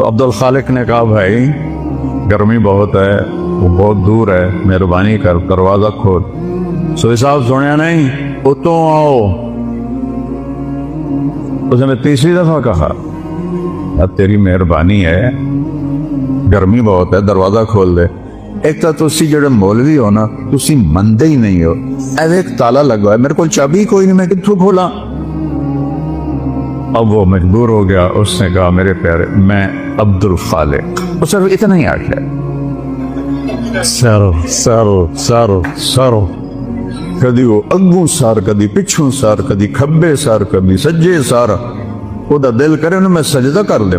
تو عبد الخالق نے کہا بھائی گرمی بہت ہے, وہ بہت دور ہے, مہربانی کر دروازہ کھول. سوئی صاحب سنیا نہیں, اتوں آؤ. اسے میں تیسری دفعہ کہا اب تیری مہربانی ہے, گرمی بہت ہے, دروازہ کھول دے. ایک تو تسی جڑے مولوی ہو نا, تسی مندے ہی نہیں ہو. اب ایک تالا لگا ہے, میرے کو چابی کوئی نہیں, میں کتوں کھولا. اب وہ مجبور ہو گیا, اس نے کہا میرے پیارے میں عبد الخالق. وہ صرف اتنا ہی آخیا سر سر سر سر, کدی وہ اگوں سار, کدی پچھوں سار, کدی کھبے سار, کدی سجے سار. وہ دل کرے نا میں سجدہ کر دے,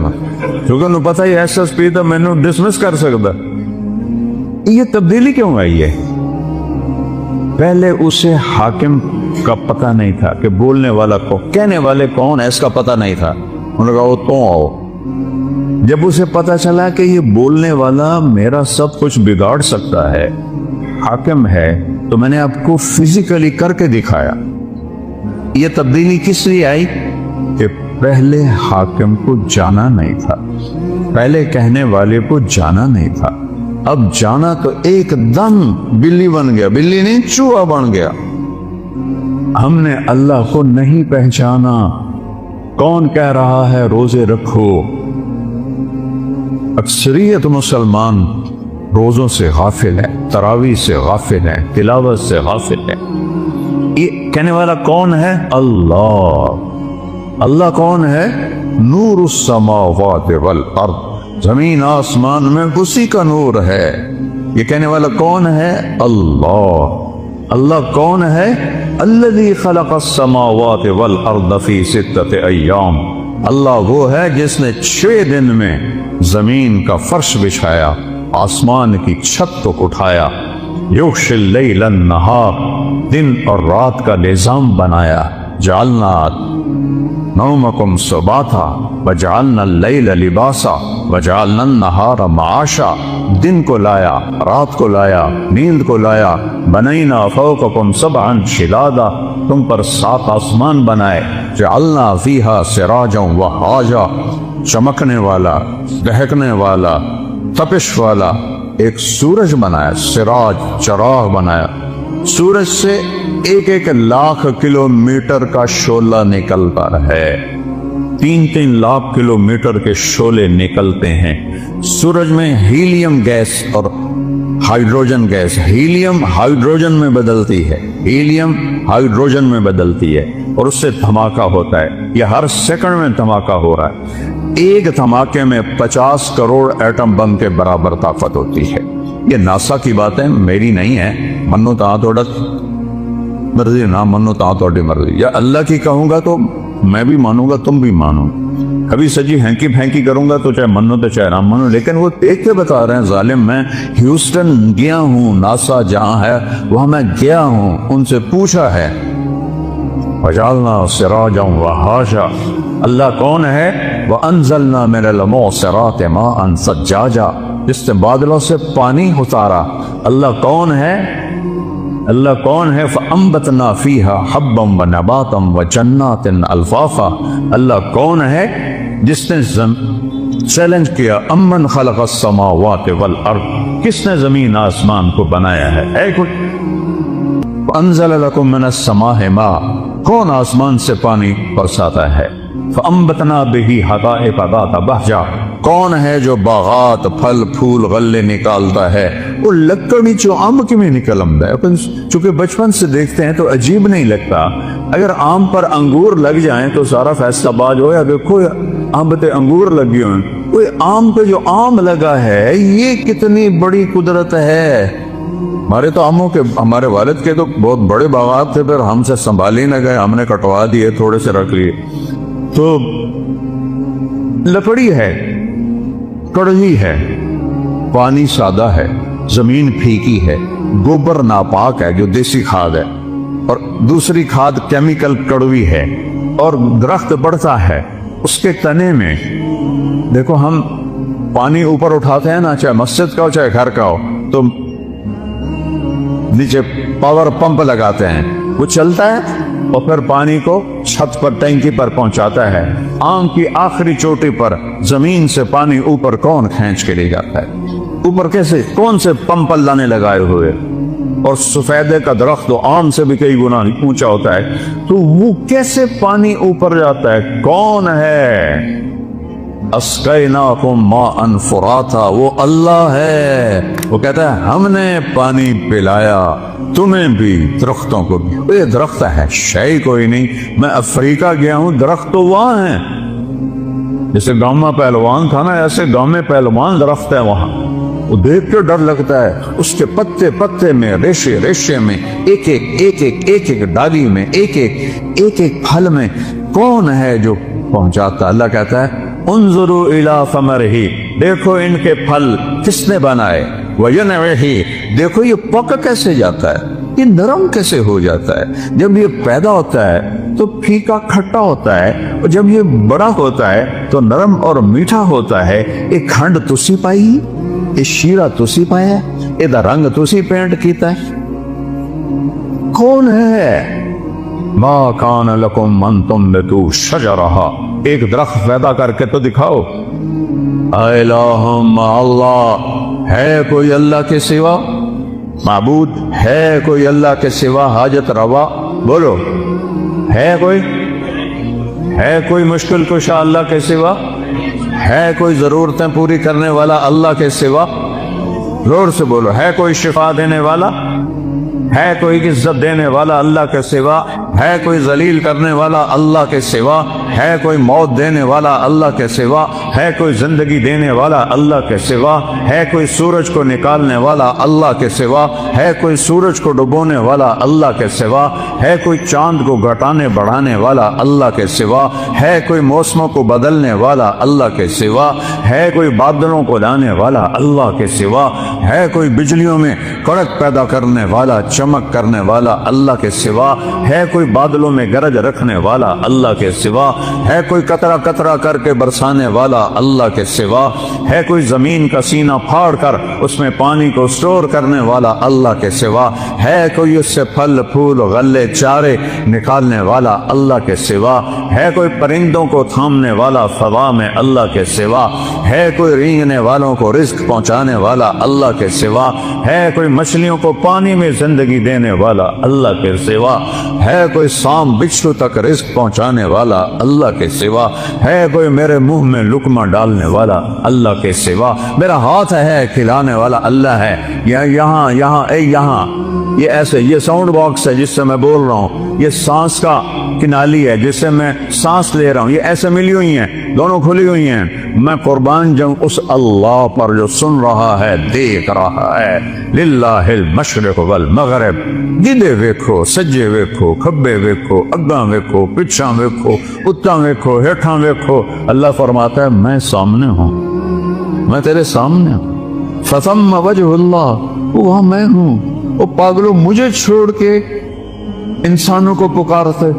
کیونکہ انہوں پتہ ہی ایس ایس پی تو میں نے ڈسمس کر سکتا. یہ تبدیلی کیوں آئی ہے؟ پہلے اسے حاکم کا پتہ نہیں تھا کہ بولنے والا کو, کہنے والے کون ہے اس کا پتہ نہیں تھا. انہوں نے کہا وہ تو آؤ. جب اسے پتہ چلا کہ یہ بولنے والا میرا سب کچھ بگاڑ سکتا ہے, حاکم ہے, تو میں نے آپ کو فزیکلی کر کے دکھایا. یہ تبدیلی کس لیے آئی کہ پہلے حاکم کو جانا نہیں تھا, پہلے کہنے والے کو جانا نہیں تھا. اب جانا تو ایک دم بلی بن گیا, بلی نہیں چوہا بن گیا. ہم نے اللہ کو نہیں پہچانا. کون کہہ رہا ہے روزے رکھو؟ اکثریت مسلمان روزوں سے غافل ہے, تراویح سے غافل ہے, تلاوت سے غافل ہے. یہ کہنے والا کون ہے؟ اللہ. اللہ کون ہے؟ نور السماوات والارض, زمین آسمان میں اسی کا نور ہے. یہ کہنے والا کون ہے؟ اللہ. اللہ کون ہے؟ الذی خلق السماوات والارض فی 6 ایام. اللہ وہ ہے جس نے 6 دن میں زمین کا فرش بچھایا, آسمان کی چھت کو اٹھایا. یغشی اللیل النہار, دن اور رات کا نظام بنایا. جعلنا نومکم سباتا وجعلنا اللیل لباسا وجعلنا النہار معاشا. دن کو لایا, رات کو لایا, نیند کو لایا. بنینا فوقکم سبعا شدادا, تم پر 7 آسمان بنائے. جعلنا فیہا سراجا وہاجا, چمکنے والا, دہکنے والا, تپش والا ایک سورج بنایا. سراج چراغ بنایا. سورج سے 1 لاکھ کلومیٹر کا شعلہ نکلتا ہے. 3 لاکھ کلومیٹر کے شعلے نکلتے ہیں. سورج میں ہیلیم گیس اور ہائیڈروجن گیس, ہیلیم ہائیڈروجن میں بدلتی ہے, ہیلیم ہائیڈروجن میں بدلتی ہے, اور اس سے دھماکہ ہوتا ہے. یہ ہر سیکنڈ میں دھماکہ ہو رہا ہے. ایک دھماکے میں 50 کروڑ ایٹم بم کے برابر طاقت ہوتی ہے. یہ ناسا کی باتیں میری نہیں ہے. منو تا توڑا مرضی, نہ منو تا توڑی مرضی. یا اللہ کی کہوں گا تو میں بھی مانوں گا, تم بھی مانو. کبھی سجی ہینکی پھینکی کروں گا تو چاہے منو تو چاہے نہ منو. لیکن وہ دیکھ کے بتا رہے ہیں ظالم. میں ہیوسٹن گیا ہوں, ناسا جہاں ہے وہاں میں گیا ہوں, ان سے پوچھا ہے. وجعلنا سراجا وہاجا. اللہ کون ہے؟ وانزلنا من المعصرات ماء ثجاجا, جس نے بادلوں سے پانی اتارا. اللہ کون ہے؟ اللہ کون ہے؟ فَأَنبَتْنَا فِيهَا حَبًّا وَنَبَاتًا وَجَنَّاتٍ أَلْفَافًا. اللہ کون ہے جس نے چیلنج کیا, امن خلق السماوات والارض, کس نے زمین آسمان کو بنایا ہے؟ اے کوئی. وَأَنزَلَ لَكُم مِّنَ السَّمَاءِ مَاءً, کون آسمان سے پانی برساتا ہے؟ فَأَنبَتْنَا بِهِ حَدَائِقَ ذَاتَ بَهْجَةٍ, کون ہے جو باغات پھل پھول غلے نکالتا ہے؟ وہ لکڑی چو آم کی میں نکل آمدا ہے. چونکہ بچپن سے دیکھتے ہیں تو عجیب نہیں لگتا. اگر آم پر انگور لگ جائیں تو سارا فیصلہ باز ہو. یا دیکھو آم پہ انگور لگی ہوئے, وہ آم پہ جو آم لگا ہے یہ کتنی بڑی قدرت ہے. ہمارے تو آموں کے, ہمارے والد کے تو بہت بڑے باغات تھے, پھر ہم سے سنبھال ہی نہ گئے, ہم نے کٹوا دیے, تھوڑے سے رکھ لیے. تو لکڑی ہے, کڑوی ہے, پانی سادہ ہے, زمین پھیکی ہے, گوبر ناپاک ہے جو دیسی کھاد ہے, اور دوسری کھاد کیمیکل کڑوی ہے, اور درخت بڑھتا ہے اس کے تنے میں. دیکھو ہم پانی اوپر اٹھاتے ہیں نا, چاہے مسجد کا ہو چاہے گھر کا ہو, تو نیچے پاور پمپ لگاتے ہیں, وہ چلتا ہے اور پھر پانی کو چھت پر ٹینکی پر پہنچاتا ہے. آنکھ کی آخری چوٹی پر زمین سے پانی اوپر کون کھینچ کے لے جاتا ہے؟ اوپر کیسے؟ کون سے پمپ اللہ نے لگائے ہوئے؟ اور سفیدے کا درخت تو آم سے بھی کئی گنا اونچا ہوتا ہے, تو وہ کیسے پانی اوپر جاتا ہے؟ کون ہے؟ اسقیناکم ماء فراتا, وہ اللہ ہے. وہ کہتا ہے ہم نے پانی پلایا تمہیں بھی, درختوں کو بھی. یہ درخت ہے شے کوئی نہیں. میں افریقہ گیا ہوں, درخت تو وہاں ہیں. جیسے گاؤں میں پہلوان تھا نا, ایسے گاؤں میں پہلوان درخت ہے وہاں. وہ دیکھ کے ڈر لگتا ہے. اس کے پتے پتے میں, ریشے ریشے میں, ایک ایک ڈالی میں, ایک ایک پھل میں کون ہے جو پہنچاتا؟ اللہ کہتا ہے انظروا الی ثمرہ, دیکھو ان کے پھل کس نے بنائے. وینعہ, دیکھو یہ پک کیسے جاتا ہے, یہ نرم کیسے ہو جاتا ہے. جب یہ پیدا ہوتا ہے تو پھیکا کھٹا ہوتا ہے, اور جب یہ بڑا ہوتا ہے تو نرم اور میٹھا ہوتا ہے. ایک کھنڈ تسی پائی, یہ شیرہ تسی پایا, یہ رنگ تسی پینٹ کیتا ہے. کون ہے؟ ما کان لکم ان تنبتوا شجرہا, ایک درخت پیدا کر کے تو دکھاؤ. الہ مع اللہ, ہے کوئی اللہ کے سوا معبود؟ ہے کوئی اللہ کے سوا حاجت روا؟ بولو, ہے کوئی؟ ہے کوئی مشکل کشا اللہ کے سوا؟ ہے کوئی ضرورتیں پوری کرنے والا اللہ کے سوا؟ زور سے بولو, ہے کوئی شفا دینے والا؟ ہے کوئی عزت دینے والا اللہ کے سوا؟ ہے کوئی ذلیل کرنے والا اللہ کے سوا؟ ہے کوئی موت دینے والا اللہ کے سوا؟ ہے کوئی زندگی دینے والا اللہ کے سوا؟ ہے کوئی سورج کو نکالنے والا اللہ کے سوا؟ ہے کوئی سورج کو ڈبونے والا اللہ کے سوا؟ ہے کوئی چاند کو گھٹانے بڑھانے والا اللہ کے سوا؟ ہے کوئی موسموں کو بدلنے والا اللہ کے سوا؟ ہے کوئی بادلوں کو لانے والا اللہ کے سوا؟ ہے کوئی بجلیوں میں کڑک پیدا کرنے والا, چمک کرنے والا اللہ کے سوا؟ ہے کوئی بادلوں میں گرج رکھنے والا اللہ کے سوا؟ ہے کوئی قطرہ قطرہ کر کے برسانے والا اللہ کے سوا؟ ہے کوئی زمین کا سینہ پھاڑ کر اس میں پانی کو سٹور کرنے والا اللہ کے سوا؟ ہے کوئی اس سے پھل پھول غلے چارے نکالنے والا اللہ کے سوا؟ ہے کوئی پرندوں کو تھامنے والا فضا میں اللہ کے سوا؟ ہے کوئی رینگنے والوں کو رزق پہنچانے والا اللہ کے سوا؟ ہے کوئی مچھلیوں کو پانی میں زندگی دینے والا اللہ کے سوا؟ ہے کوئی سام بچھو تک رزق پہنچانے والا اللہ کے سوا؟ ہے کوئی میرے منہ میں لقمہ ڈالنے والا اللہ کے سوا؟ میرا ہاتھ ہے کھلانے والا اللہ ہے. یہاں یہاں اے یہاں, یہ ایسے, یہ ساؤنڈ باکس ہے جس سے میں بول رہا ہوں, یہ سانس کا کنالی ہے جس سے میں سانس لے رہا ہوں, یہ ایسے ملی ہوئی ہیں, دونوں کھلی ہوئی ہیں. میں قربان جاؤں اس اللہ پر جو سن رہا ہے, دیکھ رہا ہے. للہ المشرق والمغرب, گدے ویکھو, سجے ویکھو, کھبے ویکھو, اگاں ویکھو, پچھاں ویکھو, اتاں ویکھو, ہیٹھاں ویکھو. اللہ فرماتا ہے میں سامنے ہوں, میں تیرے سامنے ہوں. فثم وجہ اللہ, وہاں میں ہوں. وہ پاگلوں, مجھے چھوڑ کے انسانوں کو پکارتے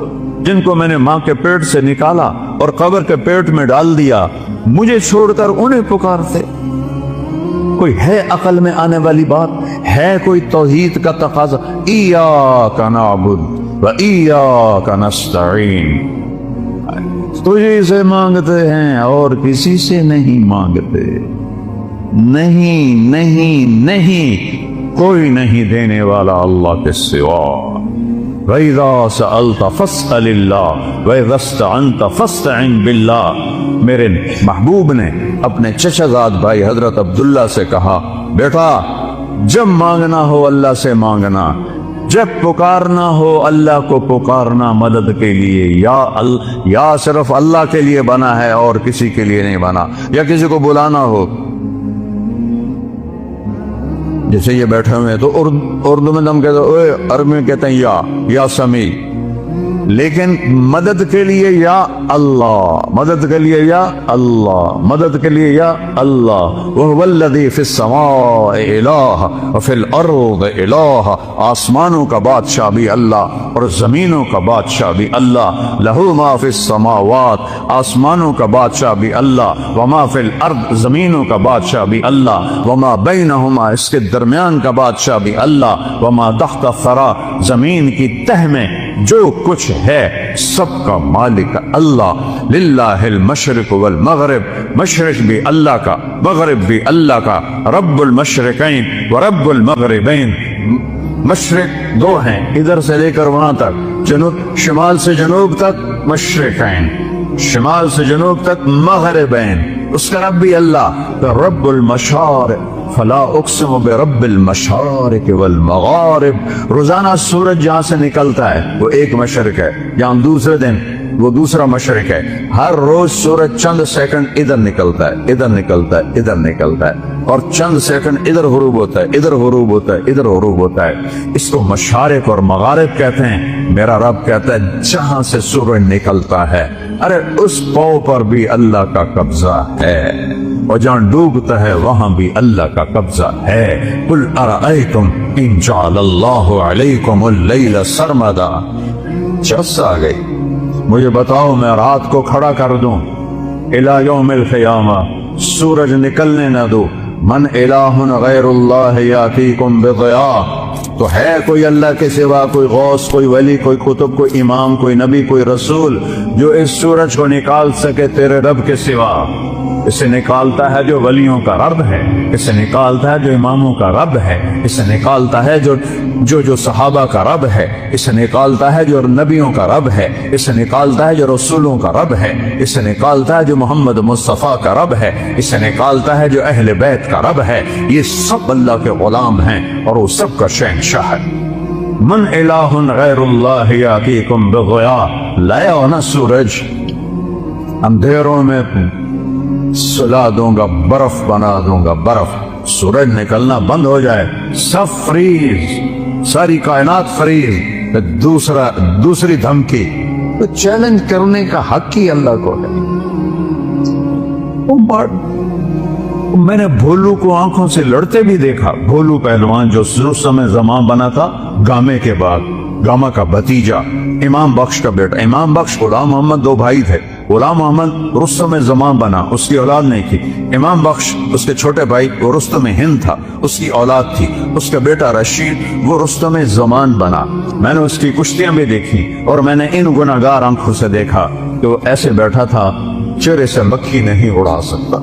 جن کو میں نے ماں کے پیٹ سے نکالا اور قبر کے پیٹ میں ڈال دیا, مجھے چھوڑ کر انہیں پکارتے. کوئی ہے عقل میں آنے والی بات؟ ہے کوئی توحید کا تقاضا؟ ایاک نعبد و ایاک نستعین, تجھے سے مانگتے ہیں اور کسی سے نہیں مانگتے. نہیں نہیں نہیں, کوئی نہیں دینے والا اللہ کے سوا. وَإِذَا سَأَلْتَ فَاسْأَلِ اللَّهَ وَإِذَا اسْتَعَنْتَ فَاسْتَعِنْ بِاللَّهِ. میرے محبوب نے اپنے چچا زاد بھائی حضرت عبداللہ سے کہا, بیٹا جب مانگنا ہو اللہ سے مانگنا, جب پکارنا ہو اللہ کو پکارنا مدد کے لیے. یا صرف اللہ کے لیے بنا ہے اور کسی کے لیے نہیں بنا. یا کسی کو بلانا ہو, جیسے یہ بیٹھے ہوئے تو اردو میں ہم کہتے ہیں, عربی میں کہتے ہیں یا سمیع, لیکن مدد کے لیے یا اللہ، مدد کے لیے یا اللہ، مدد کے لیے یا اللہ۔ وَهُوَ الَّذِي فِي السَّمَاءِ إِلَٰهٌ وَفِي الْأَرْضِ إِلَٰهٌ، آسمانوں کا بادشاہ بھی اللہ اور زمینوں کا بادشاہ بھی اللہ۔ لَهُ مَا فِي السَّمَاوَاتِ، آسمانوں کا بادشاہ بھی اللہ، وَمَا فِي الْأَرْضِ، زمینوں کا بادشاہ بھی اللہ، وَمَا بَيْنَهُمَا، اس کے درمیان کا بادشاہ بھی اللہ، وَمَا تَحْتَ الثَّرَىٰ، زمین کی تہ میں جو کچھ ہے سب کا مالک اللہ۔ للہ المشرق والمغرب، مشرق بھی اللہ کا، مغرب بھی اللہ کا۔ رب المشرقین ورب المغربین، مشرق دو ہیں ادھر سے لے کر وہاں تک، جنوب شمال سے جنوب تک مشرقین، شمال سے جنوب تک مغربین، اس کا رب بھی اللہ۔ تو رب المشارق، فلا اقسم برب المشارق والمغارب، روزانہ سورج جہاں سے نکلتا ہے وہ ایک مشرق ہے، جہاں دوسرے دن وہ دوسرا مشرق ہے۔ ہر روز سورج چند سیکنڈ ادھر نکلتا ہے، ادھر نکلتا ہے، ادھر نکلتا ہے، اور چند سیکنڈ ادھر غروب ہوتا ہے، ادھر غروب ہوتا ہے، ادھر غروب ہوتا ہے۔ اس کو مشارق اور مغارب کہتے ہیں۔ میرا رب کہتا ہے جہاں سے سورج نکلتا ہے، ارے اس پاؤں پر بھی اللہ کا قبضہ ہے، اور جہاں ڈوبتا ہے وہاں بھی اللہ کا قبضہ ہے۔ قل ارأیتم ان جعل اللہ علیکم اللیل سرمدا، چس آ گئی، مجھے بتاؤ میں رات کو کھڑا کر دوں الی یوم القیامہ، سورج نکلنے نہ دو، من الہ غیر اللہ یاتیکم بضیاء، تو ہے کوئی اللہ کے سوا، کوئی غوث، کوئی ولی، کوئی قطب، کوئی امام، کوئی نبی، کوئی رسول جو اس سورج کو نکال سکے تیرے رب کے سوا؟ اسے نکالتا ہے جو ولیوں کا رب ہے، اسے نکالتا ہے جو اماموں کا رب ہے، اسے نکالتا ہے جو صحابہ کا رب ہے، اسے نکالتا ہے جو نبیوں کا رب ہے، اسے نکالتا ہے جو رسولوں کا رب ہے، اسے نکالتا ہے جو محمد مصطفیٰ کا رب ہے، اسے نکالتا ہے جو اہل بیت کا رب ہے۔ یہ سب اللہ کے غلام ہیں اور وہ سب کا شہنشاہ ہے۔ من الہ غیر اللہ یاتیکم بضیاء، لایا ہونا سورج، اندھیروں میں سلا دوں گا، برف بنا دوں گا، برف، سورج نکلنا بند ہو جائے، سب فریز، ساری کائنات فریز۔ دوسری دھمکی، تو چیلنج کرنے کا حق ہی اللہ کو ہے۔ میں نے بھولو کو آنکھوں سے لڑتے بھی دیکھا، بھولو پہلوان جو رستم زمان بنا تھا گامے کے بعد، گاما کا بھتیجا، امام بخش کا بیٹا، امام بخش غلام محمد دو بھائی تھے، غلام محمد رستم زمان بنا، اس کی اولاد نہیں تھی، امام بخش اس کے چھوٹے بھائی وہ رستم ہند تھا، اس کی اولاد تھی، اس کا بیٹا رشید وہ رستم زمان بنا۔ میں نے اس کی کشتیاں بھی دیکھی اور میں نے ان گناہگار آنکھوں سے دیکھا کہ وہ ایسے بیٹھا تھا چہرے سے مکھی نہیں اڑا سکتا،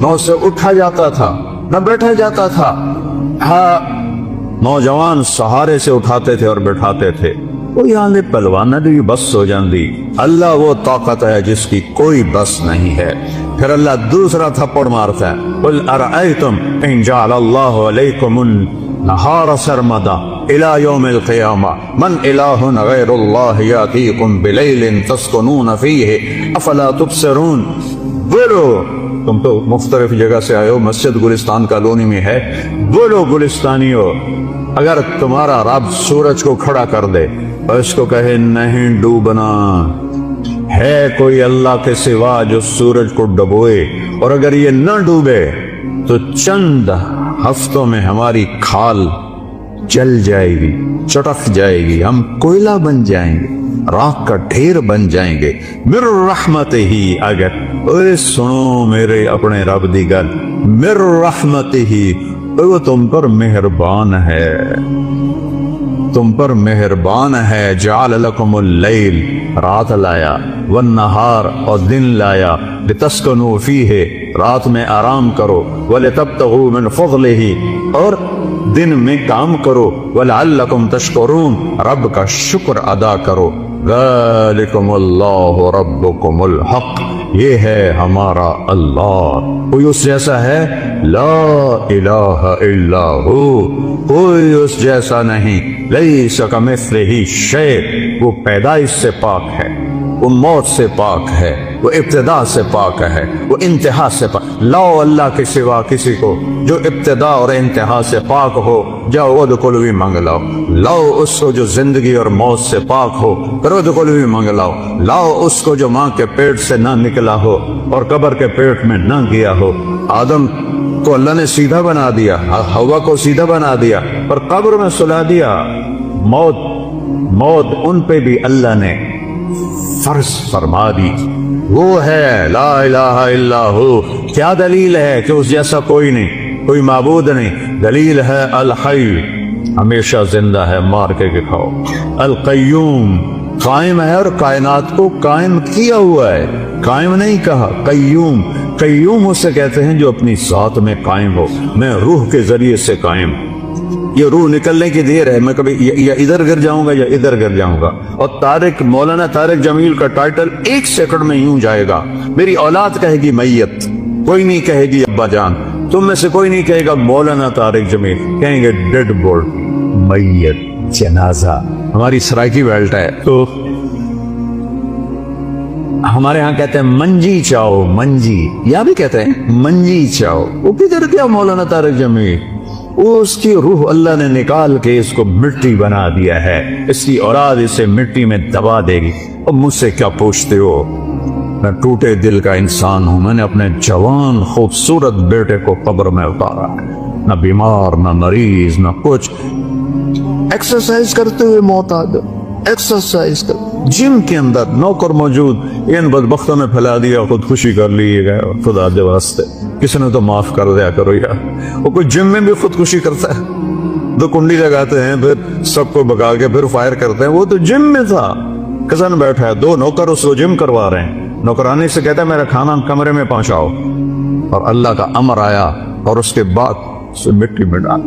نہ اسے اٹھا جاتا تھا نہ بیٹھا جاتا تھا، ہاں نوجوان سہارے سے اٹھاتے تھے اور بٹھاتے تھے، وہ یہاں نے پلوانا بھی بس ہو جاندی۔ اللہ وہ طاقت ہے جس کی کوئی بس نہیں ہے۔ پھر اللہ دوسرا تھپڑ مارتا ہے، قل ارأیتم ان جعل اللہ علیکم النہار سرمدا الى یوم القیامہ من الہ غیر اللہ یاتیکم بلیل تسکنون فیہ افلا تبصرون۔ بولو، تم تو مختلف جگہ سے آئے ہو، مسجد گلستان کالونی میں ہے، بولو گلستانیو، اگر تمہارا رب سورج کو کھڑا کر دے اور اس کو کہے نہیں ڈوبنا، ہے کوئی اللہ کے سوا جو سورج کو ڈبوئے، اور اگر یہ نہ ڈوبے تو چند ہفتوں میں ہماری کھال جل جائے گی، چٹک جائے گی، ہم کوئلہ بن جائیں گے، راکھ کا ڈھیر بن جائیں گے۔ مر رحمت ہی، اگر اے سنو میرے اپنے رب دی گل، مر رحمت ہی، وہ تم پر مہربان ہے، تم پر مہربان ہے، جعل لکم اللیل، رات لایا، والنہار، اور دن لایا، لتسکنوا فیہ، رات میں آرام کرو، ولتبتغوا من فضلہ، اور دن میں کام کرو، ولعلکم تشکرون، رب کا شکر ادا کرو۔ ذالکم اللہ ربکم الحق، یہ ہے ہمارا اللہ، کوئی اس جیسا ہے؟ لا الہ الا ہو، کوئی اس جیسا نہیں، لیس کمثلہ شیء، وہ پیدائش سے پاک ہے، وہ موت سے پاک ہے، وہ ابتدا سے پاک ہے، وہ انتہا سے پاک۔ لاؤ اللہ کے سوا کسی کو جو ابتدا اور انتہا سے پاک ہو، جاؤ ادخلوا بھی مانگ لاؤ۔ لاؤ اس کو جو زندگی اور موت سے پاک ہو، کرو ادخلوا بھی مانگ لاؤ۔ لاؤ اس کو جو ماں کے پیٹ سے نہ نکلا ہو اور قبر کے پیٹ میں نہ گیا ہو۔ آدم کو اللہ نے سیدھا بنا دیا، ہوا کو سیدھا بنا دیا اور قبر میں سلا دیا۔ موت ان پہ بھی اللہ نے فرض فرما دی۔ وہ ہے لا الہ الا ہو۔ کیا دلیل ہے کہ اس جیسا کوئی نہیں، کوئی معبود نہیں؟ دلیل ہے الحی، ہمیشہ زندہ ہے، مار کے کھاؤ۔ القیوم، قائم ہے اور کائنات کو قائم کیا ہوا ہے، قائم نہیں کہا، قیوم۔ قیوم اسے کہتے ہیں جو اپنی ذات میں قائم ہو۔ میں روح کے ذریعے سے قائم، یہ روح نکلنے کی دیر ہے، میں کبھی یا ادھر گر جاؤں گا یا ادھر گر جاؤں گا۔ اور مولانا طارق جمیل کا ٹائٹل 1 سیکنڈ میں یوں جائے گا، میری اولاد کہے گی میت، کوئی نہیں کہے گی ابا جان، تم میں سے کوئی نہیں کہے گا مولانا طارق جمیل، کہیں گے ڈیڈ باڈی، میت، جنازہ۔ ہماری سرائکی بیلٹ ہے تو ہمارے ہاں کہتے ہیں منجی چاؤ، منجی، یہاں بھی کہتے ہیں منجی چاؤ۔ وہ کدھر گیا مولانا طارق جمیل؟ اس کی روح اللہ نے نکال کے اس کو مٹی بنا دیا ہے، اس کی اولاد اسے مٹی میں دبا دے گی۔ اور مجھ سے کیا پوچھتے ہو؟ میں ٹوٹے دل کا انسان ہوں، میں نے اپنے جوان خوبصورت بیٹے کو قبر میں اتارا، نہ بیمار نہ مریض نہ کچھ، ایکسرسائز کرتے ہوئے موت آ گئی۔ ایکسرسائز کر، جم کے اندر نوکر موجود، ان بدبختوں نے پھیلا دیا، خودکشی کر لی گئے، خدا دے واسطے کسی نے تو معاف کر دیا کرو یار۔ وہ کوئی جم میں بھی خودکشی کرتا ہے، 2 کنڈی لگاتے ہیں پھر سب کو بگا کے پھر فائر کرتے ہیں، وہ تو جم میں تھا، کزن بیٹھا ہے، 2 نوکر اس کو جم کروا رہے ہیں، نوکرانی سے کہتا ہے میرا کھانا کمرے میں پہنچاؤ، اور اللہ کا امر آیا اور اس کے بعد اسے مٹی میں ڈال۔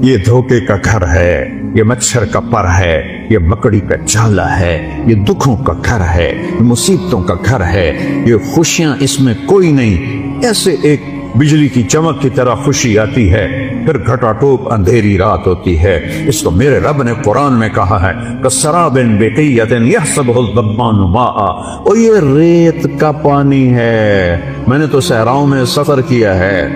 یہ دھوکے کا گھر ہے، یہ مچھر کا پر ہے، یہ مکڑی کا جالا ہے، یہ دکھوں کا گھر ہے، یہ مصیبتوں کا گھر ہے، یہ خوشیاں اس میں کوئی نہیں۔ ایسے ایک بجلی کی چمک کی طرح خوشی آتی ہے، پھر گھٹا ٹوپ اندھیری رات ہوتی ہے۔ اس کو میرے رب نے قرآن میں کہا ہے کسراب بقیۃ یحسبہ الظمآن ماء، اور یہ ریت کا پانی ہے۔ میں نے تو صحراؤں میں سفر کیا ہے،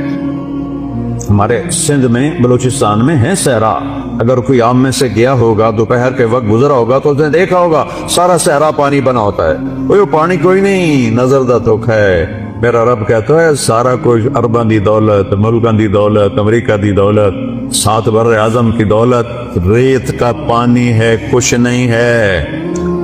ہمارے سندھ میں بلوچستان میں ہے صحرا، اگر کوئی عام میں سے گیا ہوگا دوپہر کے وقت گزرا ہوگا تو اس نے دیکھا ہوگا سارا صحرا پانی بنا ہوتا ہے، وہ پانی کوئی نہیں، نظر دا دکھ ہے۔ میرا رب کہتا ہے سارا کچھ، ارباں دی دولت، ملکاں دی دولت، امریکہ دی دولت، 7 بر اعظم کی دولت ریت کا پانی ہے، کچھ نہیں ہے۔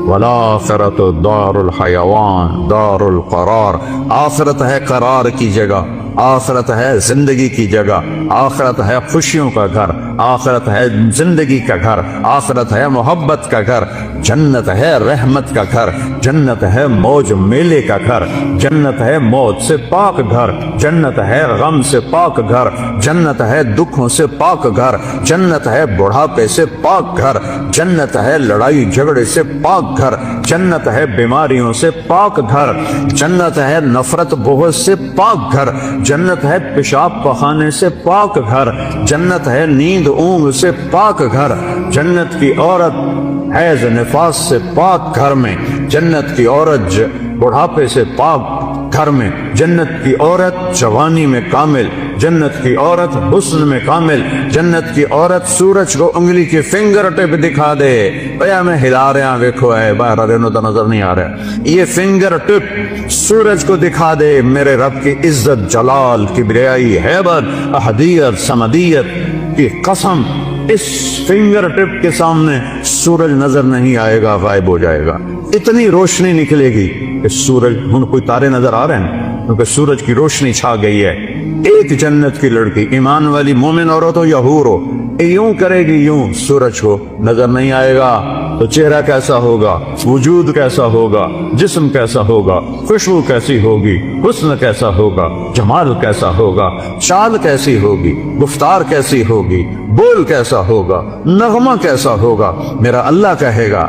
والآخرۃ دار الحیوان دار القرار، آخرت ہے قرار کی جگہ، آخرت ہے زندگی کی جگہ، آخرت ہے خوشیوں کا گھر، آخرت ہے زندگی کا گھر، آخرت ہے محبت کا گھر، جنت ہے رحمت کا گھر، جنت ہے موج میلے کا گھر، جنت ہے موت سے پاک گھر، جنت ہے غم سے پاک گھر، جنت ہے دکھوں سے پاک گھر، جنت ہے بڑھاپے سے پاک گھر، جنت ہے لڑائی جھگڑے سے پاک گھر، جنت ہے بیماریوں سے پاک گھر، جنت ہے نفرت بغض سے پاک گھر، جنت ہے پیشاب پخانے سے پاک گھر، جنت ہے نیند اونگ سے پاک گھر، جنت کی عورت حیض نفاس سے پاک گھر میں، جنت کی عورت بڑھاپے سے پاک گھر میں، جنت کی عورت جوانی میں کامل، جنت کی عورت حسن میں کامل، جنت کی عورت سورج کو انگلی کی فنگر ٹپ دکھا دے، بھیا میں ہلا رہا ویکھو ہے باہر رہنو تو نظر نہیں آ رہا، یہ فنگر ٹپ سورج کو دکھا دے میرے رب کی عزت جلال کبریائی ہیبت احدیت سمدیت کی قسم، اس فنگر ٹپ کے سامنے سورج نظر نہیں آئے گا، غائب ہو جائے گا، اتنی روشنی نکلے گی کہ سورج، ہم کوئی تارے نظر آ رہے ہیں کیونکہ سورج کی روشنی چھا گئی ہے۔ ایک جنت کی لڑکی ایمان والی مومن عورت ہو یا حور ہو، یوں کرے گی، یوں سورج کو نظر نہیں آئے گا تو چہرہ کیسا ہوگا، وجود کیسا ہوگا، جسم کیسا ہوگا، خوشبو کیسی ہوگی، حسن کیسا ہوگا، جمال کیسا ہوگا، چال کیسی ہوگی، گفتار کیسی ہوگی، بول کیسا ہوگا، نغمہ کیسا ہوگا۔ میرا اللہ کہے گا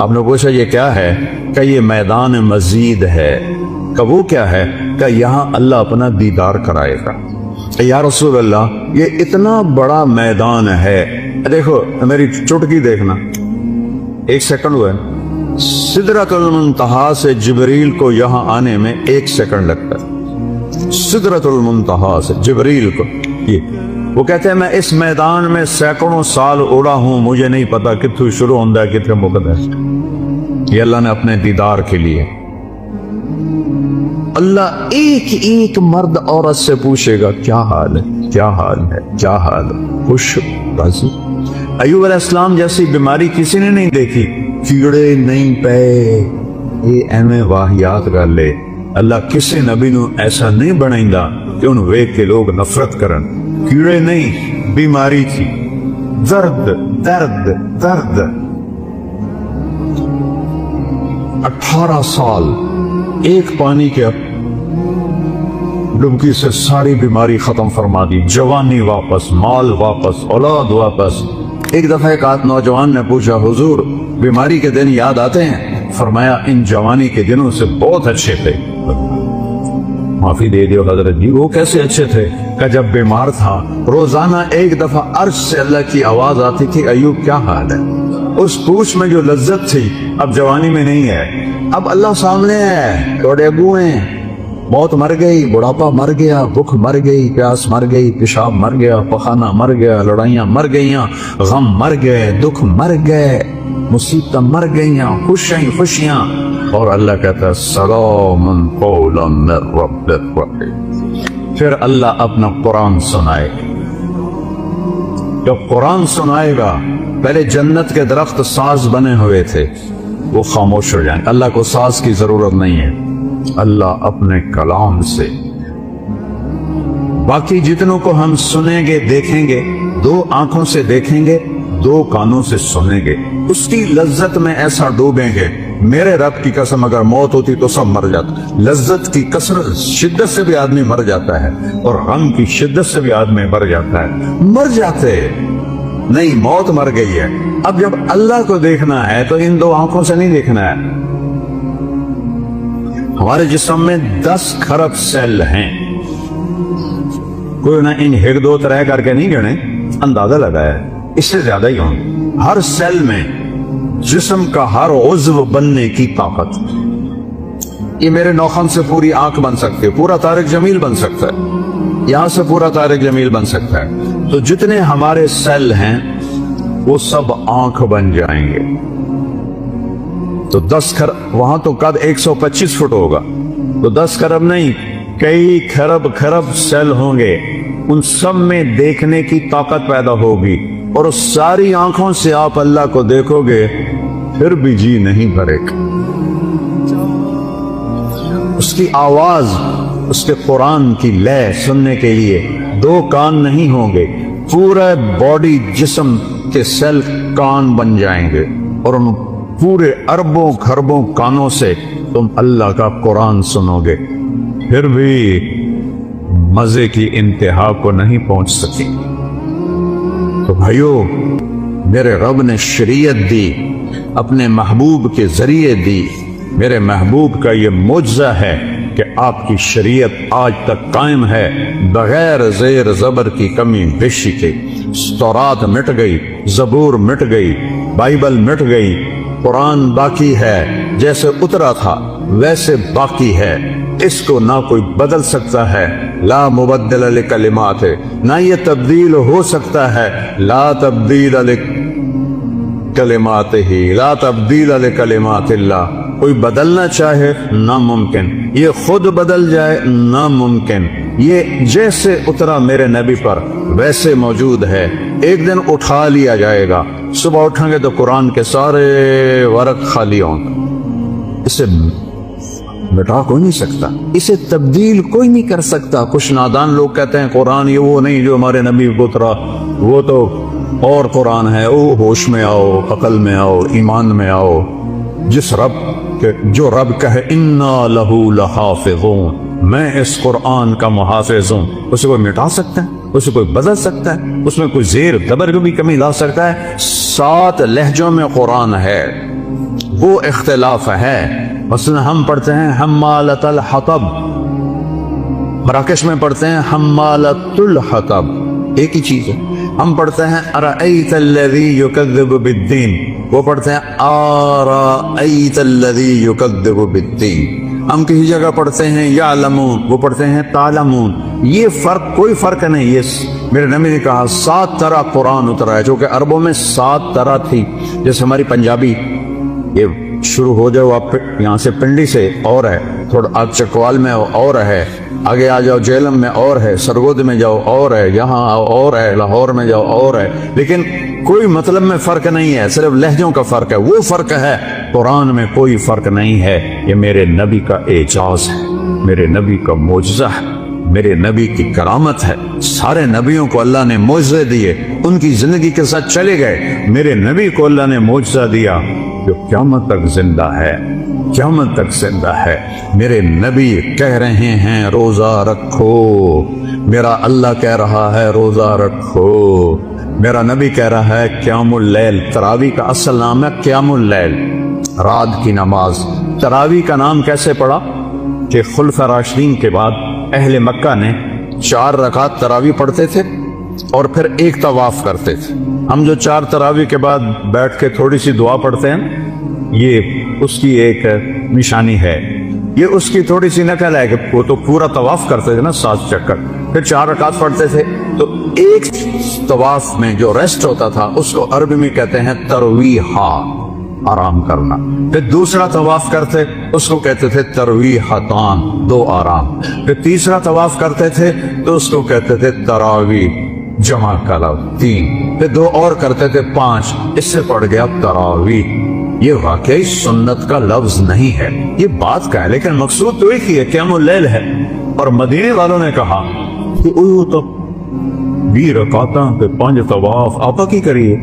آپ نے پوچھا یہ کیا ہے؟ کہ یہ میدان مزید ہے۔ کہ وہ کیا ہے؟ کہ یہاں اللہ اپنا دیدار کرائے گا۔ یا رسول اللہ یہ اتنا بڑا میدان ہے، دیکھو میری چٹکی دیکھنا، 1 سیکنڈ ہوا ہے، سدرۃ المنتہا سے جبریل کو یہاں آنے میں 1 سیکنڈ لگتا ہے۔ سدرۃ المنتہا سے جبریل کو، یہ وہ کہتے ہیں میں اس میدان میں سینکڑوں سال اڑا ہوں، مجھے نہیں پتا کتوں شروع ہوتا ہے کتنے مقد ہے۔ یہ اللہ نے اپنے دیدار کے لیے، اللہ ایک ایک مرد عورت سے پوچھے گا کیا حال ہے، کیا حال ہے، کیا حال ہے، خوش راضی۔ ایوب علیہ السلام جیسی بیماری کسی نے نہیں دیکھی، کیڑے نہیں پے، یہ ایویں واہیات کر لے۔ اللہ کسی نبی نو ایسا نہیں بنائندا کہ ان ویک کے لوگ نفرت کرن۔ کیڑے نہیں، بیماری تھی، درد درد درد۔ 18 سال ایک پانی کے ڈبکی سے ساری بیماری ختم فرما دی، جوانی واپس، مال واپس، اولاد واپس۔ ایک دفعہ ایک نوجوان نے پوچھا حضور بیماری کے دن یاد آتے ہیں؟ فرمایا ان جوانی کے دنوں سے بہت اچھے تھے۔ معافی دے دیو حضرت جی، وہ کیسے اچھے تھے؟ کہ جب بیمار تھا روزانہ ایک دفعہ عرش سے اللہ کی آواز آتی تھی ایوب کیا حال ہے؟ اس پوچھ میں جو لذت تھی اب جوانی میں نہیں ہے۔ اب اللہ سامنے ہے، توڑے ابو ہیں، موت مر گئی، بڑھاپا مر گیا، بھوک مر گئی، پیاس مر گئی، پیشاب مر گیا، پخانہ مر گیا، لڑائیاں مر گئیاں، غم مر گئے، دکھ مر گئے، مصیبتیں مر گئیاں، خوشیاں، اور اللہ کہتا ہے سلام قولا من رب الرحیم۔ پھر اللہ اپنا قرآن سنائے، جب قرآن سنائے گا، پہلے جنت کے درخت ساز بنے ہوئے تھے، وہ خاموش ہو جائیں۔ اللہ کو ساز کی ضرورت نہیں ہے، اللہ اپنے کلام سے۔ باقی جتنوں کو ہم سنیں گے دیکھیں گے، 2 آنکھوں سے دیکھیں گے، 2 کانوں سے سنیں گے، اس کی لذت میں ایسا ڈوبیں گے، میرے رب کی قسم اگر موت ہوتی تو سب مر جاتا۔ لذت کی کثرت شدت سے بھی آدمی مر جاتا ہے، اور غم کی شدت سے بھی آدمی مر جاتا ہے۔ مر جاتے نہیں، موت مر گئی ہے۔ اب جب اللہ کو دیکھنا ہے تو ان 2 آنکھوں سے نہیں دیکھنا ہے۔ ہمارے جسم میں 10 کھرب سیل ہیں، کوئی نہ ان 1 2 3 کر کے نہیں گنے، اندازہ لگایا اس سے زیادہ ہی ہوں۔ ہر سیل میں جسم کا ہر عضو بننے کی طاقت۔ یہ میرے نوخن سے پوری آنکھ بن سکتی ہے، پورا طارق جمیل بن سکتا ہے، یہاں سے پورا طارق جمیل بن سکتا ہے۔ تو جتنے ہمارے سیل ہیں وہ سب آنکھ بن جائیں گے۔ تو 10 کھرب، وہاں تو قد 125 فٹ ہوگا، تو 10 کھرب نہیں، کئی کھرب سیل ہوں گے، ان سب میں دیکھنے کی طاقت پیدا ہوگی، اور اس ساری آنکھوں سے آپ اللہ کو دیکھو گے، پھر بھی جی نہیں بھرے گا۔ اس کی آواز، اس کے قرآن کی لے سننے کے لیے 2 کان نہیں ہوں گے، پورے باڈی جسم کے سیل کان بن جائیں گے، اور ان پورے اربوں کھربوں کانوں سے تم اللہ کا قرآن سنو گے، پھر بھی مزے کی انتہا کو نہیں پہنچ سکی۔ تو بھائیو، میرے رب نے شریعت دی، اپنے محبوب کے ذریعے دی۔ میرے محبوب کا یہ معجزہ ہے کہ آپ کی شریعت آج تک قائم ہے، بغیر زیر زبر کی کمی بیشی کے۔ تورات مٹ گئی، زبور مٹ گئی، بائبل مٹ گئی، قرآن باقی ہے، جیسے اترا تھا ویسے باقی ہے، اس کو نہ کوئی بدل سکتا ہے، لا مبدل لکلمات، نہ یہ تبدیل ہو سکتا ہے، لا تبدیل لکلمات ہی، لا تبدیل لکلمات اللہ۔ کوئی بدلنا چاہے ناممکن، یہ خود بدل جائے ناممکن، یہ جیسے اترا میرے نبی پر ویسے موجود ہے، ایک دن اٹھا لیا جائے گا، صبح اٹھیں گے تو قرآن کے سارے ورق خالی ہوں گے، اسے مٹا کوئی نہیں سکتا، اسے تبدیل کوئی نہیں کر سکتا۔ کچھ نادان لوگ کہتے ہیں قرآن یہ وہ نہیں جو ہمارے نبی کو اترا، وہ تو اور قرآن ہے، او ہوش میں آؤ، عقل میں آؤ، ایمان میں آؤ۔ جس رب کہ جو رب کہے انا لہو لحافظون، میں اس قرآن کا محافظ ہوں، اسے کوئی مٹا سکتا ہے؟ اسے کوئی بدل سکتا ہے؟ اس میں کوئی زیر زبر کو بھی کمی لا سکتا ہے؟ 7 لہجوں میں قرآن ہے، وہ اختلاف ہے۔ مثلا ہم پڑھتے ہیں حمالۃ الحطب، مراکش میں پڑھتے ہیں حمالۃ الحطب، ایک ہی چیز ہے۔ ہم پڑھتے ہیں ارأیت الذی یکذب بالدین، وہ پڑھتے ہیں آرأیت الذی یکذب بالدین۔ ہم کسی جگہ پڑھتے ہیں یعلمون، وہ پڑھتے ہیں تعلمون۔ یہ فرق، کوئی فرق نہیں۔ یہ میرے نبی نے کہا 7 طرح قرآن اترا ہے، جو کہ عربوں میں 7 طرح تھی۔ جیسے ہماری پنجابی، یہ شروع ہو جاؤ آپ یہاں سے پنڈی سے اور ہے، تھوڑا آگ چکوال میں اور ہے، آگے آ جاؤ جیلم میں اور ہے، سرگود میں جاؤ اور ہے، یہاں آؤ اور ہے، لاہور میں جاؤ اور ہے، لیکن کوئی مطلب میں فرق نہیں ہے، صرف لہجوں کا فرق ہے۔ وہ فرق ہے، قرآن میں کوئی فرق نہیں ہے۔ یہ میرے نبی کا اعجاز ہے، میرے نبی کا معجزہ ہے، میرے نبی کی کرامت ہے۔ سارے نبیوں کو اللہ نے معجزے دیے، ان کی زندگی کے ساتھ چلے گئے۔ میرے نبی کو اللہ نے معجزہ دیا جو قیامت تک زندہ ہے، قیامت تک زندہ ہے۔ میرے نبی کہہ رہے ہیں روزہ رکھو، میرا اللہ کہہ رہا ہے روزہ رکھو۔ میرا نبی کہہ رہا ہے قیام اللیل، تراویح کا اصل نام ہے قیام اللیل، رات کی نماز۔ تراویح کا نام کیسے پڑا؟ کہ خلفاء راشدین کے بعد اہل مکہ نے 4 رکعت تراویح پڑھتے تھے اور پھر ایک طواف کرتے تھے۔ ہم جو 4 تراویح کے بعد بیٹھ کے تھوڑی سی دعا پڑھتے ہیں، یہ اس کی ایک نشانی ہے، یہ اس کی تھوڑی سی نقل ہے کہ وہ تو پورا طواف کرتے تھے نا 7 چکر، پھر 4 رکعت پڑھتے تھے۔ تو ایک طواف میں جو ریسٹ ہوتا تھا اس کو عربی میں کہتے ہیں ترویحہ، آرام کرنا۔ پھر دوسرا طواف کرتے اس کو کہتے تھے ترویحتان، 2 آرام۔ پھر تیسرا طواف کرتے تھے تو اس کو کہتے تھے تراویح، جمع کا لفظ 3۔ پھر 2 اور کرتے تھے 5، اس سے پڑ گیا تراویح۔ یہ واقعی سنت کا لفظ نہیں ہے، یہ بات کا ہے، لیکن مقصود تو ایک ہی ہے، قیام اللیل ہے۔ اور مدینے والوں نے کہا کہ او تو 20 رکعتاں تے 5 طواف آپ کی کریے،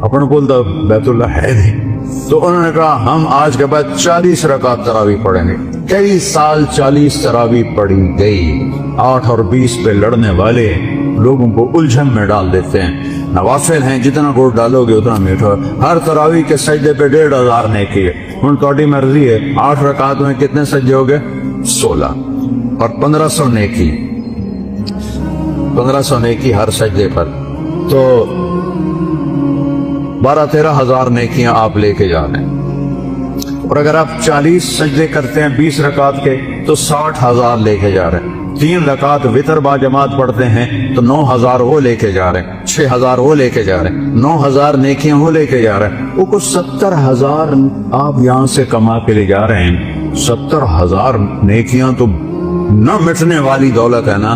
اپنا بولتا بیت اللہ ہے نہیں۔ تو انہوں نے کہا ہم آج کے بعد 40 رکعت تراویح پڑھیں گے۔ کئی سال 40 تراویح پڑھی گئی۔ 8 اور 20 پہ لڑنے والے لوگوں کو الجھن میں ڈال دیتے ہیں۔ نوافل ہیں، جتنا گوڑ ڈالو گے اتنا میٹھا۔ ہر تراویح کے سجدے پہ 1500 نیکی ہے۔ ان تھوڑی مرضی ہے، 8 رکعت میں کتنے سجدے ہو گئے؟ 16 اور 1500 نیکی، 1500 نیکی ہر سجدے پر، تو 12-13 ہزار نیکیاں آپ لے کے جا رہے ہیں۔ اور اگر آپ 40 سجدے کرتے ہیں 20 رکعت کے تو 60,000 لے کے جا رہے ہیں۔ 3 رکعت وتر با جماعت پڑھتے ہیں تو 9,000 وہ لے کے جا رہے ہیں، 6,000 وہ لے کے جا رہے ہیں، 9,000 نیکیاں وہ لے کے جا رہے ہیں۔ وہ کچھ 70,000 آپ یہاں سے کما کے لے جا رہے ہیں۔ 70,000 نیکیاں تو نہ مٹنے والی دولت ہے نا۔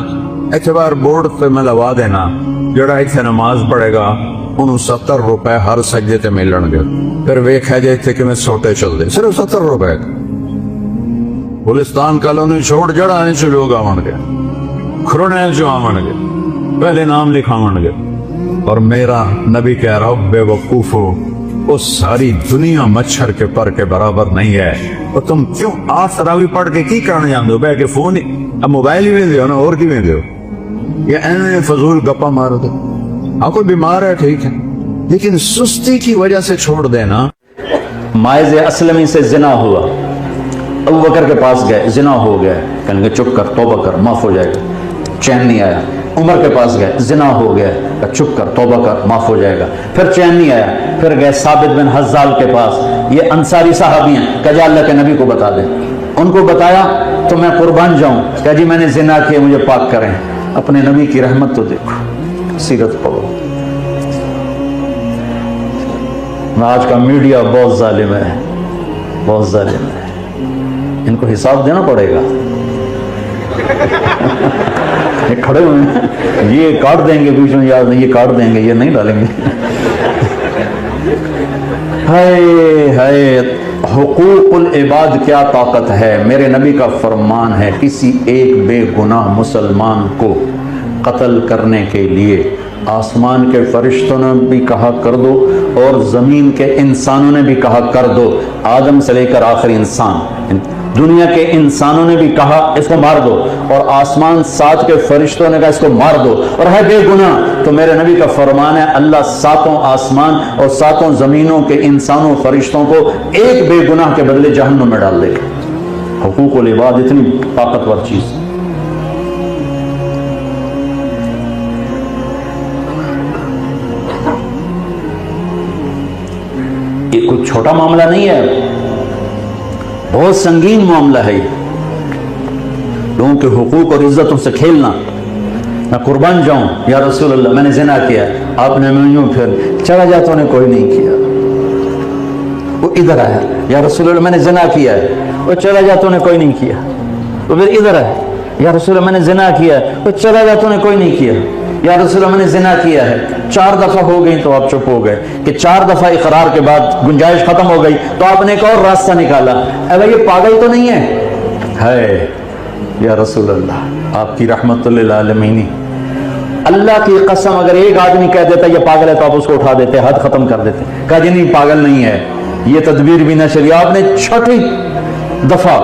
اعتبار بورڈ پہ میں لوا دینا، جڑا اتنے نماز پڑھے گا انہوں 70 روپے ہر سجدے تے ملن گے۔ پھر ویکھا جائے تھے کہ میں سوٹے چل دے، صرف 70 روپے۔ گلستان کالونی چھوڑ جڑانے سے لوگ آون گے، کھرنے جو آون گے، پہلے نام لکھاون گے۔ اور میرا نبی کہہ رہا ہو بے وقوفو، وہ ساری دنیا مچھر کے پر کے برابر نہیں ہے۔ اور تم کیوں 8 تراویح پڑھ کے کی کرنے جاندے ہو؟ بے کے فون اب موبائل ہی میں دیو نا، اور کی میں دیو، یا اینے فضول گپا مارو دے۔ ہاں کوئی بیمار ہے ٹھیک ہے، لیکن سستی کی وجہ سے چھوڑ دینا۔ مائز اسلمی سے زنا ہوا، ابو بکر کے پاس گئے، زنا ہو گیا، کہنے کہ چپ کر، توبہ کر، معاف ہو جائے گا، چین نہیں آیا۔ عمر کے پاس گئے، زنا ہو گیا، کہ چپ کر، توبہ کر، معاف ہو جائے گا، پھر چین نہیں آیا۔ پھر گئے ثابت بن حزال کے پاس، یہ انصاری صحابی ہیں، کہ جا اللہ کے نبی کو بتا دیں۔ ان کو بتایا تو میں قربان جاؤں، کہ جی میں نے زنا کیا، مجھے پاک کریں۔ اپنے نبی کی رحمت تو دیکھو، سیرت پڑھو۔ آج کا میڈیا بہت ظالم ہے، بہت ظالم ہے، ان کو حساب دینا پڑے گا۔ یہ کھڑے ہوئے ہیں، یہ کاٹ دیں گے بیچ میں، یاد نہیں، یہ کاٹ دیں گے، یہ نہیں ڈالیں گے۔ ہائے ہائے، حقوق العباد کیا طاقت ہے۔ میرے نبی کا فرمان ہے، کسی ایک بے گناہ مسلمان کو قتل کرنے کے لیے آسمان کے فرشتوں نے بھی کہا کر دو اور زمین کے انسانوں نے بھی کہا کر دو، آدم سے لے کر آخری انسان، دنیا کے انسانوں نے بھی کہا اس کو مار دو، اور آسمان 7 کے فرشتوں نے کہا اس کو مار دو، اور ہے بے گناہ، تو میرے نبی کا فرمان ہے اللہ 7 آسمان اور 7 زمینوں کے انسانوں فرشتوں کو ایک بے گناہ کے بدلے جہنم میں ڈال دے گا۔ حقوق العباد اتنی طاقتور چیز۔ یہ کوئی چھوٹا معاملہ نہیں ہے، بہت سنگین معاملہ ہے یہ۔ لوگوں کے حقوق اور عزتوں سے کھیلنا۔ میں قربان جاؤں یا رسول اللہ میں نے زنا کیا، آپ نے یوں پھر چلا جا تو نے کوئی نہیں کیا، وہ ادھر آیا یا رسول اللہ میں نے زنا کیا ہے، وہ چلا جا تو نے کوئی نہیں کیا، وہ پھر ادھر آیا یا رسول اللہ میں نے زنا کیا ہے، وہ چلا جا تو نے کوئی نہیں کیا، یا رسول اللہ میں نے زنا کیا ہے۔ 4 دفعہ ہو گئی تو آپ چپ ہو گئے کہ 4 دفعہ اقرار کے بعد گنجائش ختم ہو گئی تو آپ نے ایک اور راستہ نکالا، اے بھائی یہ پاگل تو نہیں ہے یا رسول اللہ آپ کی رحمت للعالمین۔ اللہ کی قسم اگر ایک آدمی کہہ دیتا یہ پاگل ہے تو آپ اس کو اٹھا دیتے، حد ختم کر دیتے، کہا جی نہیں پاگل نہیں ہے، یہ تدبیر بھی نہ چلی۔ آپ نے 6ٹھی دفعہ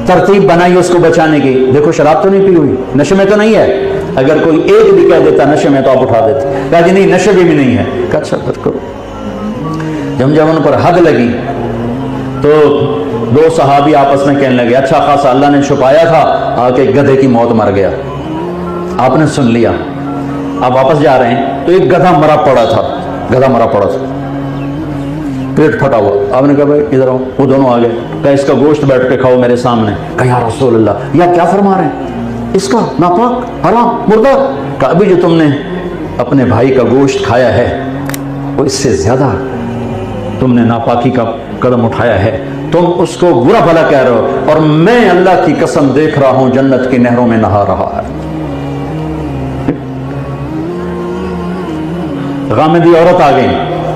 ترتیب بنائی اس کو بچانے کی، دیکھو شراب تو نہیں پی ہوئی، نشے میں تو نہیں ہے، اگر کوئی ایک بھی کہہ دیتا نشے میں تو آپ اٹھا دیتے، کہا جی نہیں نشے بھی نہیں ہے، کہا اچھا کرو۔ جب ان پر حد لگی تو 2 صحابی آپس میں کہنے لگے اچھا خاصا اللہ نے چھپایا تھا، آ کے گدھے کی موت مر گیا، آپ نے سن لیا، آپ واپس جا رہے ہیں تو ایک گدھا مرا پڑا تھا، پیٹ پھٹا ہوا، آپ نے کہا بھائی ادھر آؤ، وہ دونوں آ گئے، کہا اس کا گوشت بیٹھ کے کھاؤ میرے سامنے، کہا یا رسول اللہ یا کیا فرما رہے ہیں، اس کا ناپاک حرام مردہ، کہا ابھی جو تم نے اپنے بھائی کا گوشت کھایا ہے وہ اس سے زیادہ تم نے ناپاکی کا قدم اٹھایا ہے، تم اس کو برا بھلا کہہ رہے ہو، اور میں اللہ کی قسم دیکھ رہا ہوں جنت کی نہروں میں نہا رہا ہے۔ غامدی عورت آ گئی،